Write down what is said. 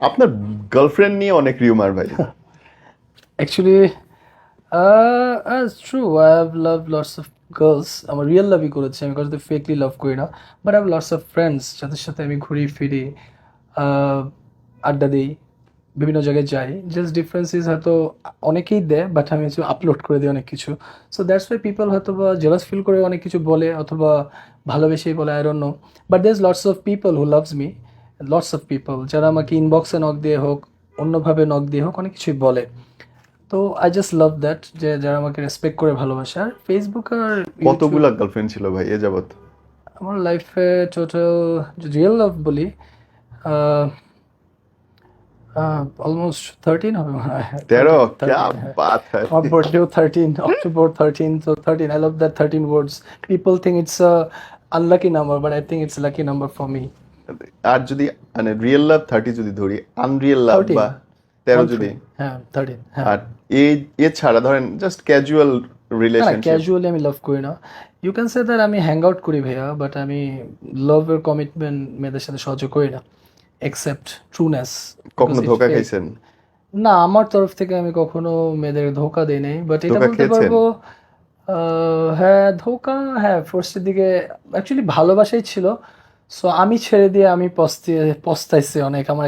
আপনার গার্লফ্রেন্ড নিয়ে অনেক রিউমার ভাই। Actually, it's true. I have loved lots of girls. আমার রিয়েল লাভই করেছি আমি, কারণ ফেকলি লাভ করি না। But I have lots of friends যাদের সাথে আমি ঘুরি ফিরি, আহ, আড্ডা দিই, বিভিন্ন জায়গায় যাই। জাস্ট ডিফারেন্স ইজ হয়তো অনেকেই দেয়, বাট আমি হচ্ছে আপলোড করে দিই অনেক কিছু। সো দ্যাটস ওয়াই পিপল হয়তো বা জেলাস ফিল করে অনেক কিছু বলে, অথবা ভালোবেসেই বলে, I don't know. But there is lots of people who loves me, lots of people যারা আমাকে ইনবক্সে নক দিয়ে হোক, অন্যভাবে নক দিয়ে হোক, অনেক কিছুই বলে। তো আই জাস্ট লাভ দ্যাট, যে যারা আমাকে রেসপেক্ট করে ভালোবাসে। আর ফেসবুক আর ইউটিউব, কতগুলা গার্লফ্রেন্ড ছিল ভাই এ যাবত? আমার লাইফে টোটাল রিয়েল লাভ বলি, অলমোস্ট 13 হবে মনে হয়। 13? 13, ক্যা 13, হ্যাঁ। বাত হ্যায়। আমার বার্থডেও 13, October 13, so 13. I love that 13 words. People think it's a unlucky number, but I think it's a lucky number for me. আর যদি মানে রিয়েল লাভ 30 যদি ধরি, আনরিয়েল লাভ 13, বা 13 1 যদি, 3, হ্যাঁ 13, হ্যাঁ। আর এ ছাড়া ধরেন জাস্ট ক্যাজুয়াল না না, রিলেশনশিপ। ক্যাজুয়ালি আমি লাভ করি না। ইউ ক্যান সে দ্যাট আমি হ্যাং আউট করি ভাইয়া, বাট আমি লাভের কমিটমেন্ট মেয়েদের সাথে সহজে করি না, এক্সেপ্ট ট্রুনেস। কখনো ধোকা খাইছেন? না, আমার তরফ থেকে আমি কখনো মেয়েদের ধোকা দেই নাই, বাট এটা ধোকা বলতে খেয়েছেন? পারবো হ্যাঁ ধোকা, হ্যাঁ ফার্স্টের দিকে অ্যাকচুয়ালি ভালোবাসাই ছিল। সো আমি ছেড়ে দিয়ে আমি পস্তাইছি অনেক। আমার